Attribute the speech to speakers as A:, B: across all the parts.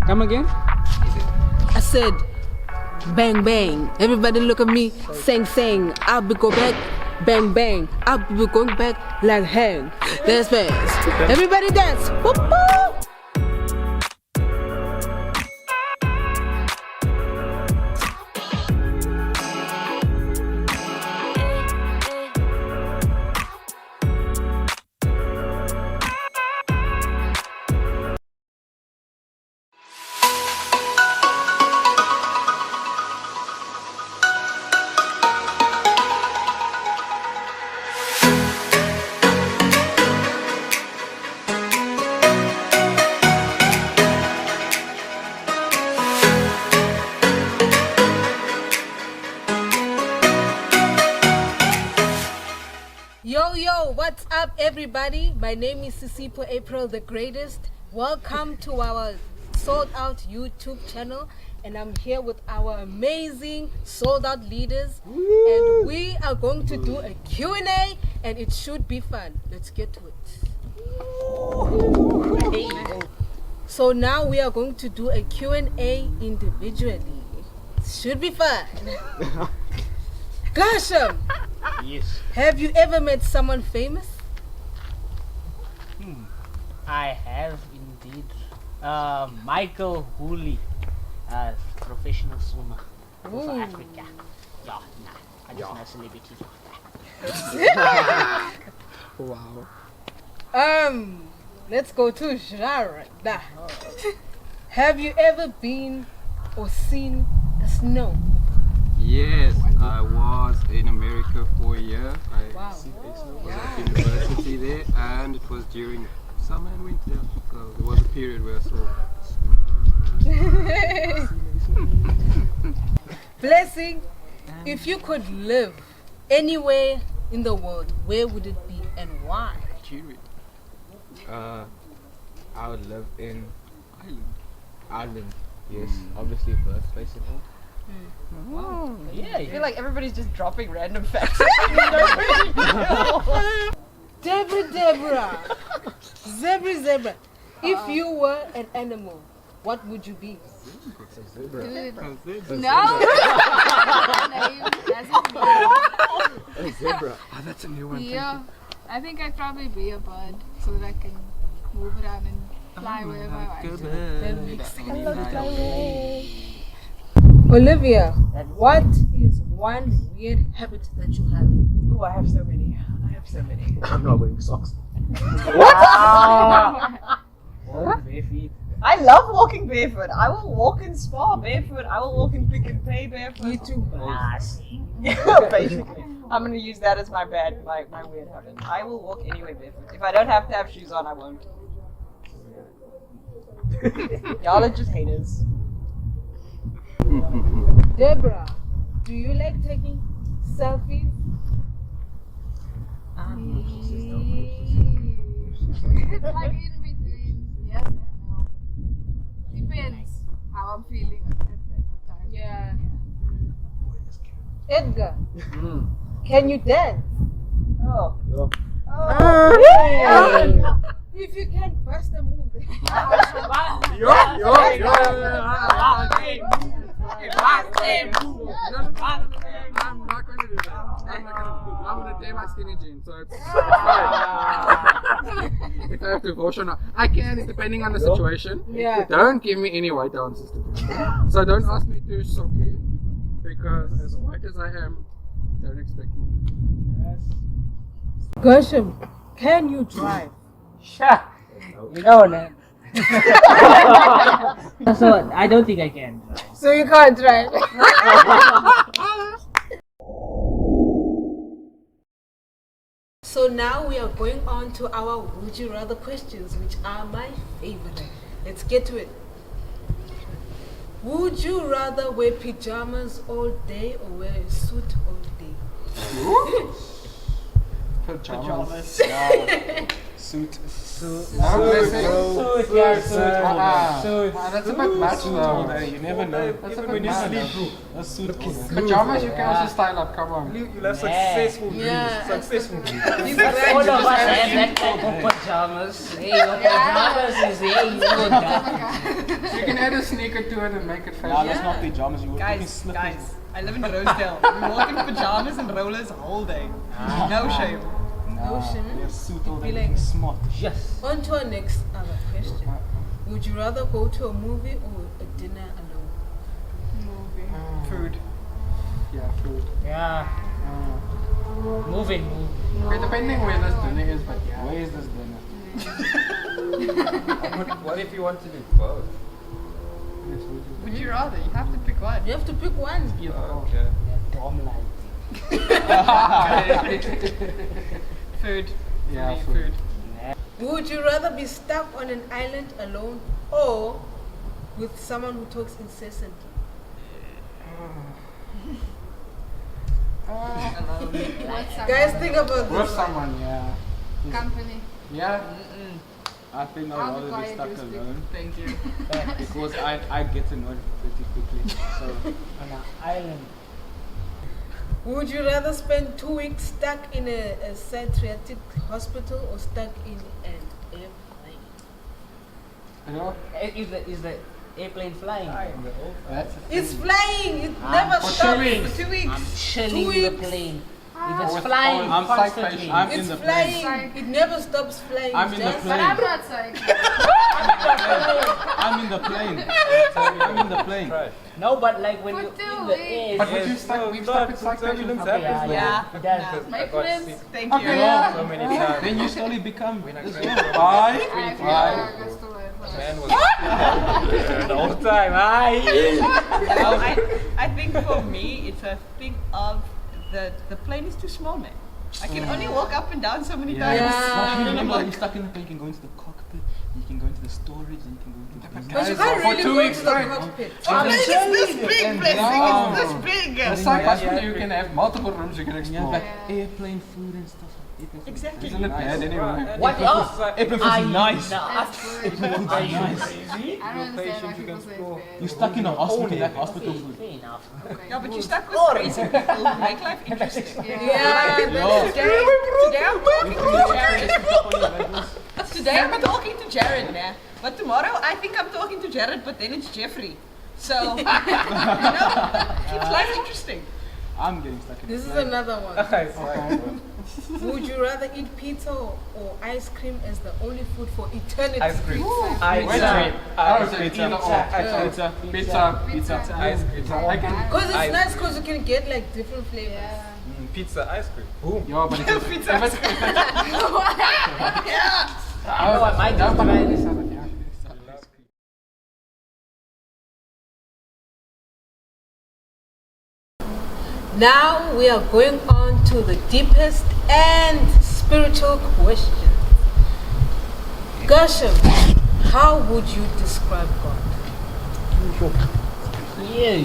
A: Come again?
B: I said, bang bang. Everybody look at me, sang sang. I'll be go back, bang bang. I'll be going back like hang. Dance fast. Everybody dance. Whoop, whoop. Yo, what's up everybody? My name is Sisipo April the Greatest. Welcome to our sold out YouTube channel, and I'm here with our amazing sold out leaders. Woo! And we are going to do a Q&A, and it should be fun. Let's get to it. So now we are going to do a Q&A individually. It should be fun. Gasham!
C: Yes.
B: Have you ever met someone famous?
C: I have indeed. Michael Hooley, professional swimmer for Africa. Yeah, nah, I just know celebrities.
A: Wow.
B: Let's go to Jara. Have you ever been or seen the snow?
A: Yes, I was in America for a year. I
B: Wow.
A: was at university there, and it was during summer and winter. So there was a period where I saw
B: Blessing, if you could live anywhere in the world, where would it be and why?
A: Cheery.
D: I would live in
A: Island.
D: Ireland. Yes, obviously birthplace and all.
B: Wow.
C: Yeah,
E: I feel like everybody's just dropping random facts.
B: Deborah. Zebra. If you were an animal, what would you be?
F: No.
A: A zebra. Oh, that's a new one.
F: Yeah, I think I'd probably be a bird so that I can move around and fly wherever I want to.
B: That makes sense. Olivia, what is one weird habit that you have?
E: Oh, I have so many.
D: I'm not wearing socks.
C: bare feet.
E: I love walking barefoot. I will walk in Spa barefoot. I will walk in Pick and Pay barefoot.
B: Me too.
E: Basically. I'm going to use that as my weird habit. I will walk anywhere barefoot. If I don't have to have shoes on, I won't. Y'all are just haters.
B: Deborah, do you like taking selfies?
F: It's like in between yes and no. Depends how I'm feeling at that time.
B: Yeah. Edgar, can you dance?
E: Oh.
B: Hey. If you can bust a move.
A: I'm not going to do that. I'm going to take my skinny jeans, so it's fine. If I have to wash or not, I can, depending on the situation.
B: Yeah.
A: Don't give me any white dances to do. So don't ask me to socky, because as white as I am, don't expect me.
B: Gershom, can you drive?
C: Sure. You know, man. So I don't think I can.
B: So you can't drive. So now we are going on to our would you rather questions, which are my favorite. Let's get to it. Would you rather wear pajamas all day or wear a suit all day?
A: Pajamas.
D: Suit.
A: No blessing.
C: Suit, yeah, suit.
A: That's a bit much though.
D: You never know.
A: That's a bit much.
D: A suit.
A: Pajamas you can also style up, come on.
G: You'll have successful dreams.
B: Yeah.
G: Successful dreams.
C: All of us have that type of pajamas. Hey, your pajamas is hey, you go down.
A: You can add a sneaker to it and make it
D: Nah,
A: fashion.
D: that's not pajamas. You were talking
E: Guys,
D: slippers.
E: guys, I live in Rosedale. We walk in pajamas and rollers all day. No shame.
C: Oh,
B: No shame.
D: Wear a suit all
B: Be
D: day
B: like-
D: looking smart.
C: Yes.
B: On to our next other question. Would you rather go to a movie or a dinner alone?
F: Movie.
E: Food.
A: Yeah, food.
C: Yeah. Moving.
A: Okay, depending where this dinner is, but yeah.
D: Where is this dinner?
G: What if you want to do both?
F: Would you rather? You have to pick one.
B: You have to pick one.
G: Okay.
C: Dumb like.
E: Food.
A: Yeah,
E: For me,
A: food.
B: Would you rather be stuck on an island alone or with someone who talks incessantly?
F: What's up?
B: Guys, think about
A: With
B: this.
A: someone, yeah.
F: Company.
A: Yeah.
D: I think I'd
F: I'll be
D: rather be
F: quiet,
D: stuck
F: you speak.
D: alone
E: Thank you.
D: because I get annoyed pretty quickly. So
C: On an island.
B: Would you rather spend 2 weeks stuck in a psychiatric hospital or stuck in an airplane?
A: You know?
C: Is the airplane flying?
A: That's
B: It's flying. It never
A: for 2
B: stops.
A: weeks.
B: 2 weeks.
C: I'm chilling the
B: weeks.
C: plane. If
A: Or
C: it's
A: with-
C: flying
A: I'm
C: constantly.
D: I'm in
B: It's
D: the plane.
B: flying. It never stops flying.
D: I'm in the
B: Just-
F: But I'm
D: plane.
F: not psychic.
D: I'm in the plane. I'm in the plane.
C: No, but like when
F: For
C: you're
F: 2
C: in the air.
A: But would you stuck? We've stuck in psych patients.
C: Okay, yeah,
E: Yeah.
C: it does.
F: My friends.
E: Thank
A: Okay,
E: you.
A: yeah.
G: So many times.
D: Then you slowly become
G: When I
D: this
G: cried
D: one.
G: for
A: Bye.
F: I
A: Bye.
F: goes to life.
G: man was the whole time.
E: I think for me, it's a thing of the plane is too small, man. I can only walk up and down so many times.
B: Yeah.
D: You remember you're stuck in the plane, you can go into the cockpit, you can go into the storage, and you can go into the
B: But you
A: Guys,
B: can't
A: for
B: really
A: 2
B: go
A: weeks
B: to the
A: straight.
B: cockpit.
E: Oh, man, it's this big, blessing.
A: No.
E: It's this big.
A: The psych hospital, you can have multiple rooms you can
D: you have
A: explore.
D: like airplane food and stuff.
E: Exactly.
A: Isn't it bad anyway?
C: What else?
D: Airplane food is nice.
F: That's good.
D: Airplane food is nice.
F: I don't understand why people say it's
D: You're stuck in a hospital, like hospital food.
C: Fair enough.
F: bad.
E: Yeah, but you're stuck with crazy people who make life interesting.
B: Yeah,
D: Yo.
E: Today I'm talking to Jared. Today I'm talking to Jared, man. But tomorrow I think I'm talking to Jared, but then it's Jeffrey. So, you know, keeps life interesting.
D: I'm getting stuck in
B: this
D: the
B: is
D: plane.
B: another one. Would you rather eat pizza or ice cream as the only food for eternity?
G: Ice cream.
A: Wait
G: Ice
A: a
G: cream.
A: minute. Oh, it's
G: Pizza.
A: either or.
D: Pizza.
A: Pizza.
G: Ice cream.
A: I can.
B: Because it's
G: Ice
B: nice because you can get like different flavors.
F: Yeah.
G: Pizza, ice cream. Boom.
A: Yo, but if it's
E: Pizza.
C: I know what my
A: Don't
C: job
A: buy
C: is.
A: this salad, yeah.
B: Now we are going on to the deepest and spiritual question. Gershom, how would you describe God?
C: Yeah,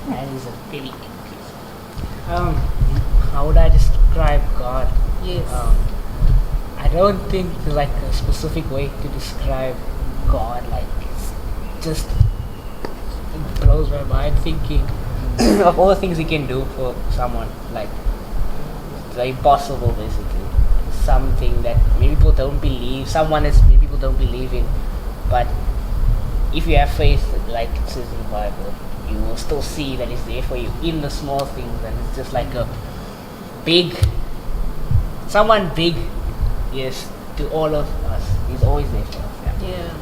C: that is a very good question. How would I describe God?
B: Yes.
C: I don't think there's like a specific way to describe God. Like, it's just it blows my mind thinking of all the things He can do for someone. Like, the impossible, basically. Something that maybe people don't believe. Someone that maybe people don't believe in, but if you have faith, like it says in the Bible, you will still see that He's there for you in the small things, and it's just like a big, someone big, yes, to all of us. He's always there for us. Yeah.
B: Yeah.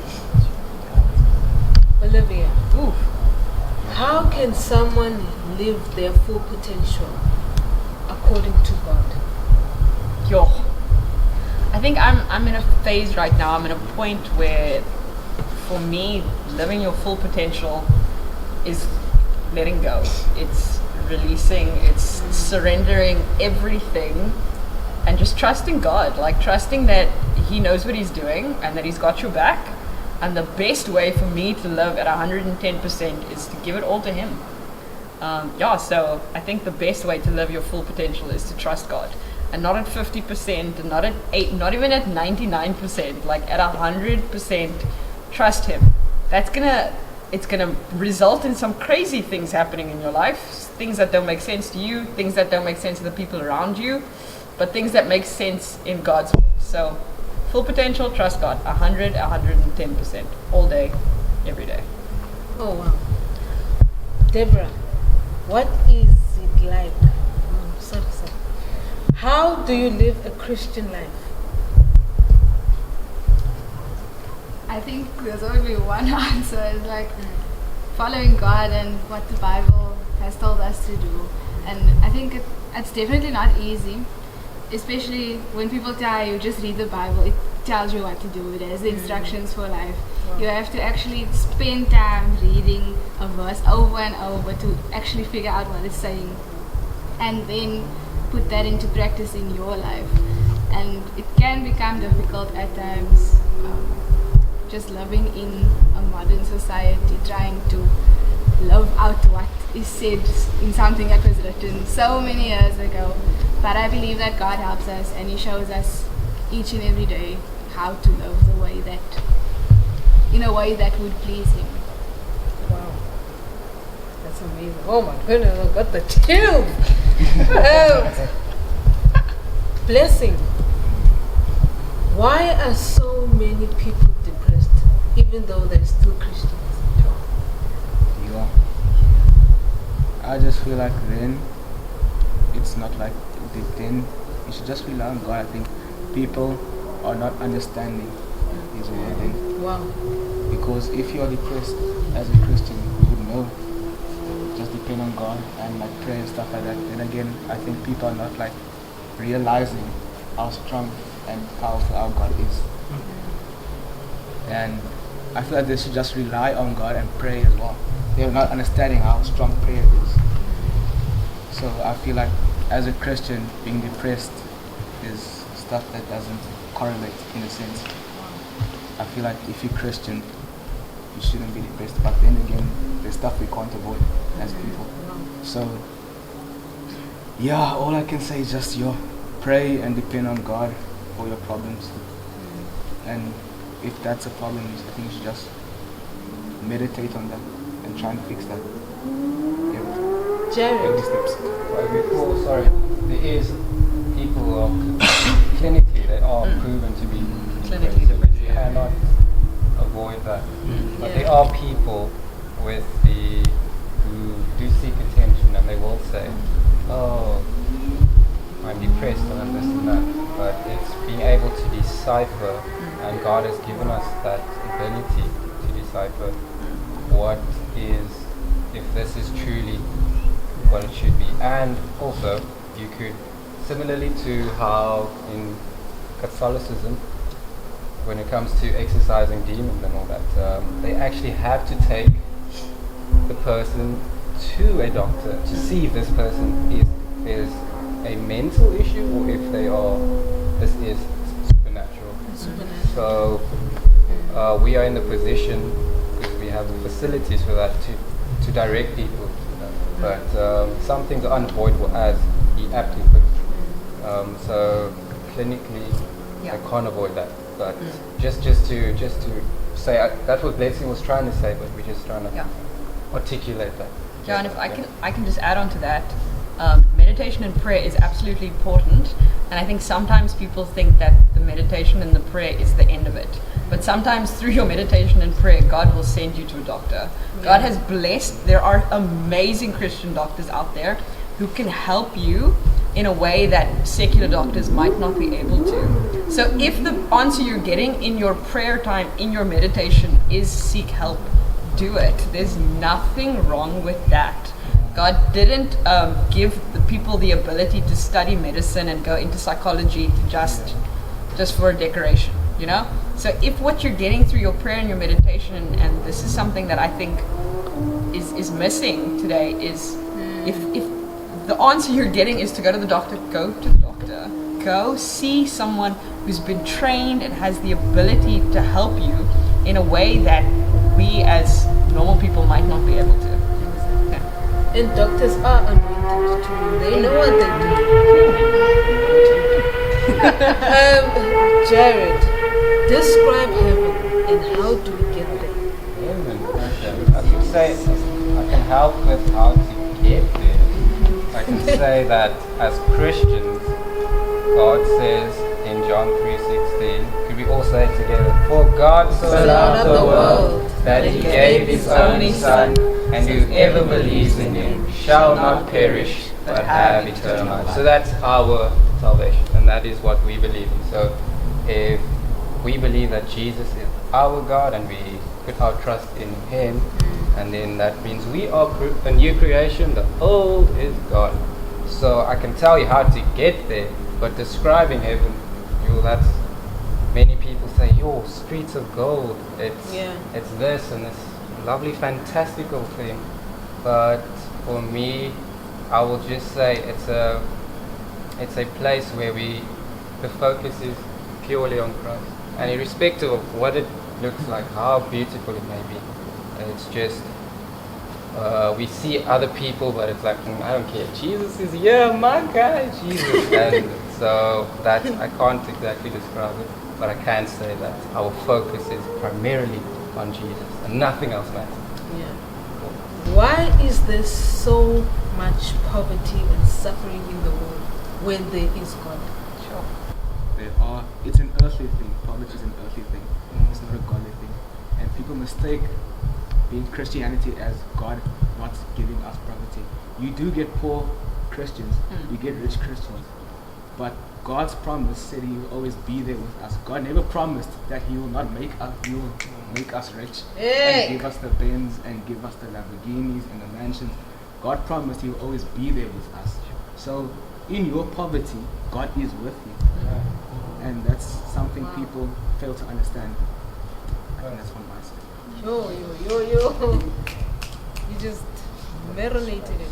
B: Olivia, how can someone live their full potential according to God?
E: Yo, I think I'm in a phase right now. I'm in a point where, for me, living your full potential is letting go. It's releasing. It's surrendering everything, and just trusting God. Like trusting that He knows what He's doing and that He's got your back. And the best way for me to live at 110% is to give it all to Him. So I think the best way to live your full potential is to trust God. and not at 50%, and not at 8, not even at 99%, like at 100%, trust him. It's gonna result in some crazy things happening in your life, things that don't make sense to you, things that don't make sense to the people around you, but things that make sense in God's will. So, full potential, trust God, 110%, all day, every day.
B: Oh wow. Deborah, what is it like? Sorry. How do you live a Christian life?
F: I think there's only one answer. It's like following God and what the Bible has told us to do. And I think it's definitely not easy, especially when people tell you just read the Bible. It tells you what to do. There's the instructions for life.
B: Wow.
F: You have to actually spend time reading a verse over and over to actually figure out what it's saying, and then put that into practice in your life. And it can become difficult at times, just living in a modern society, trying to live out what is said in something that was written so many years ago. But I believe that God helps us, and He shows us each and every day how to live in a way that would please Him.
B: Wow. That's amazing. Oh my goodness, I got the chills. Blessing. Why are so many people depressed, even though they're still Christians?
D: Yeah. I just feel like then it's not like then you should just rely on God. I think people are not understanding His word then.
B: Wow.
D: Because if you are depressed as a Christian, you would know. Just depend on God and like pray and stuff like that. Then again, I think people are not like realizing how strong and powerful our God is. And I feel like they should just rely on God and pray as well. They're not understanding how strong prayer is. So I feel like as a Christian, being depressed is stuff that doesn't correlate in a sense. I feel like if you're Christian, you shouldn't be depressed. But then again, there's stuff we can't avoid as people. So yeah, all I can say is just pray and depend on God for your problems. And if that's a problem, I think you should just meditate on that and try and fix that. Yeah.
B: Jared.
D: Baby steps.
G: Well, before, sorry, there is people who are clinically, they are proven to be
E: Clinically
G: depressed, but you cannot avoid that. But
E: Yeah.
G: there are people who do seek attention, and they will say, oh, I'm depressed and I'm this and that. But it's being able to decipher, and God has given us that ability to decipher what is, if this is truly what it should be. And also, you could, similarly to how in Catholicism, when it comes to exorcising demons and all that, they actually have to take the person to a doctor to see if this person is a mental issue or if this is supernatural. So we are in the position, because we have the facilities for that, to direct people to that. But some things are unavoidable, as he aptly put. So clinically, I can't avoid that. But just to say, that's what Blessing was trying to say, but we're just trying to articulate that.
E: Yeah, and if I can just add on to that, meditation and prayer is absolutely important, and I think sometimes people think that the meditation and the prayer is the end of it. But sometimes through your meditation and prayer, God will send you to a doctor. Yeah. God has blessed, there are amazing Christian doctors out there who can help you in a way that secular doctors might not be able to. So if the answer you're getting in your prayer time, in your meditation, is seek help, do it. There's nothing wrong with that. God didn't give the people the ability to study medicine and go into psychology to just for a decoration, you know? So if what you're getting through your prayer and your meditation, and this is something that I think is missing today, is if the answer you're getting is to go to the doctor, go to the doctor. Go see someone who's been trained and has the ability to help you in a way that we as normal people might not be able to.
B: And doctors are anointed too. They know what they do. Jared, describe heaven and how do we get there?
G: Heaven, okay. I could say I can help with how to get there. I can say that as Christians, God says in John 3:16, could we all say it together? For God so loved the world that He gave His only Son, and whoever believes in Him shall not perish but have eternal life. So that's our salvation, and that is what we believe in. So if we believe that Jesus is our God and we put our trust in Him, and then that means we are a new creation, the old is gone. So I can tell you how to get there, but describing heaven, that's many people say, streets of gold, it's this and this lovely fantastical thing. But for me, I will just say it's a place where the focus is purely on Christ, and irrespective of what it looks like, how beautiful it may be, it's just we see other people, but it's like, I don't care, Jesus is my guy, Jesus. And so that I can't exactly describe it, but I can say that our focus is primarily on Jesus and nothing else matters.
B: Yeah. Why is there so much poverty and suffering in the world when there is God?
D: Sure. It's an earthly thing. Poverty is an earthly thing. It's not a godly thing. And people mistake being Christianity as God not giving us poverty. You do get poor Christians, you get rich Christians, but God's promise said He will always be there with us. God never promised that He will not make us rich and give us the Benz and give us the Lamborghinis and the mansions. God promised He will always be there with us. So in your poverty, God is with you. And that's something people fail to understand. And that's on my side.
B: Yo. You just marinated it.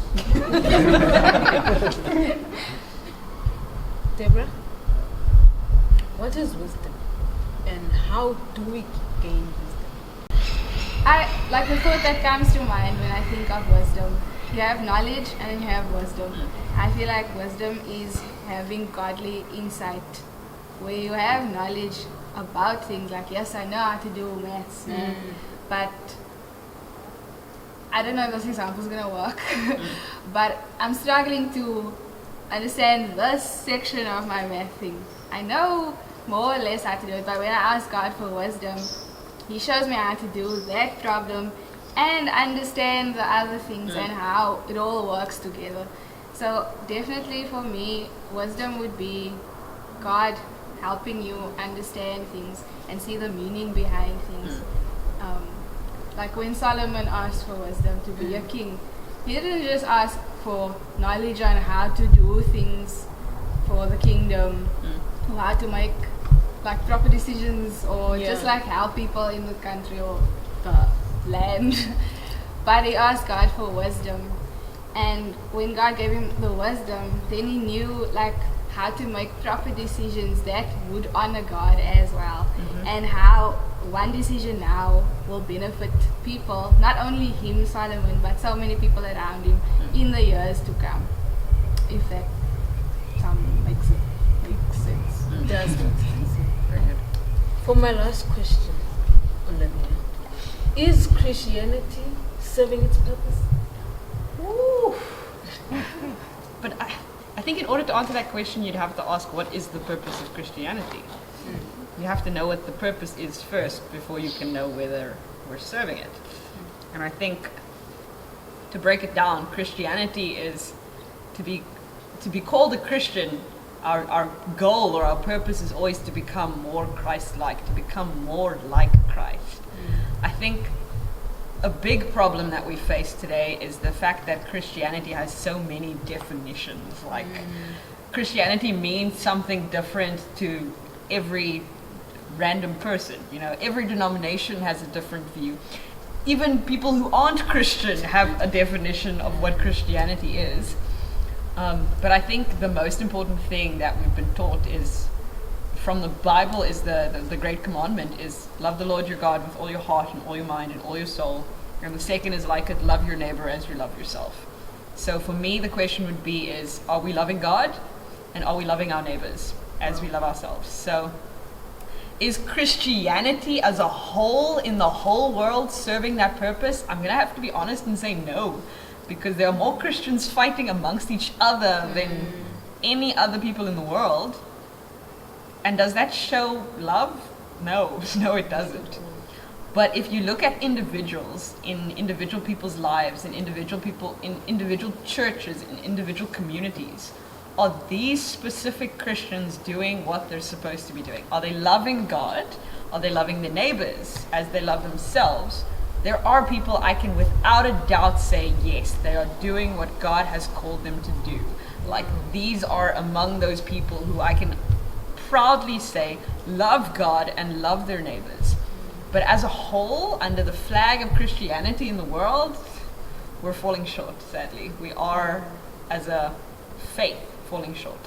B: Deborah, what is wisdom and how do we gain wisdom?
F: The thought that comes to mind when I think of wisdom, you have knowledge and you have wisdom. I feel like wisdom is having godly insight, where you have knowledge about things, like yes, I know how to do maths, but I don't know if this example is going to work, but I'm struggling to understand this section of my math thing. I know more or less how to do it, but when I ask God for wisdom, He shows me how to do that problem and understand the other things and how it all works together. So definitely for me, wisdom would be God helping you understand things and see the meaning behind things. Like when Solomon asked for wisdom to be a king, he didn't just ask for knowledge on how to do things for the kingdom, or how to make like proper decisions, or just like help people in the country or the land. But he asked God for wisdom, and when God gave him the wisdom, then he knew like how to make proper decisions that would honor God as well, and how one decision now will benefit people, not only him, Solomon, but so many people around him in the years to come. If that makes sense.
B: It does make sense. Very good. For my last question, Olivia, is Christianity serving its purpose?
E: Ooh. But I think in order to answer that question, you'd have to ask, what is the purpose of Christianity? You have to know what the purpose is first before you can know whether we're serving it. And I think, to break it down, Christianity is to be called a Christian. Our goal or our purpose is always to become more Christ-like, to become more like Christ. I think a big problem that we face today is the fact that Christianity has so many definitions. Like, Christianity means something different to every random person. Every denomination has a different view. Even people who aren't Christian have a definition of what Christianity is. But I think the most important thing that we've been taught is from the Bible is the great commandment is love the Lord your God with all your heart and all your mind and all your soul. And the second is like it, love your neighbor as you love yourself. So for me, the question would be are we loving God and are we loving our neighbors? as we love ourselves. So, is Christianity as a whole in the whole world serving that purpose? I'm going to have to be honest and say no, because there are more Christians fighting amongst each other than any other people in the world. And does that show love? No, no it doesn't. But if you look at individuals in individual people's lives, in individual people, in individual churches, in individual communities, are these specific Christians doing what they're supposed to be doing? Are they loving God? Are they loving their neighbors as they love themselves? There are people I can without a doubt say, yes, they are doing what God has called them to do. Like, these are among those people who I can proudly say love God and love their neighbors. But as a whole, under the flag of Christianity in the world, we're falling short, sadly. We are, as a faith, falling short.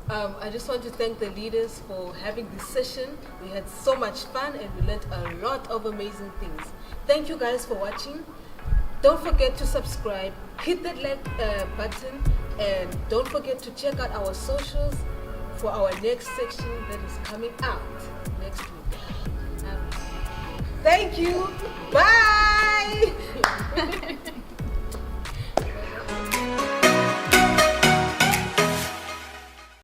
B: I just want to thank the leaders for having this session. We had so much fun and we learned a lot of amazing things. Thank you guys for watching. Don't forget to subscribe, hit that like button, and don't forget to check out our socials for our next section that is coming out next week. Thank you. Bye.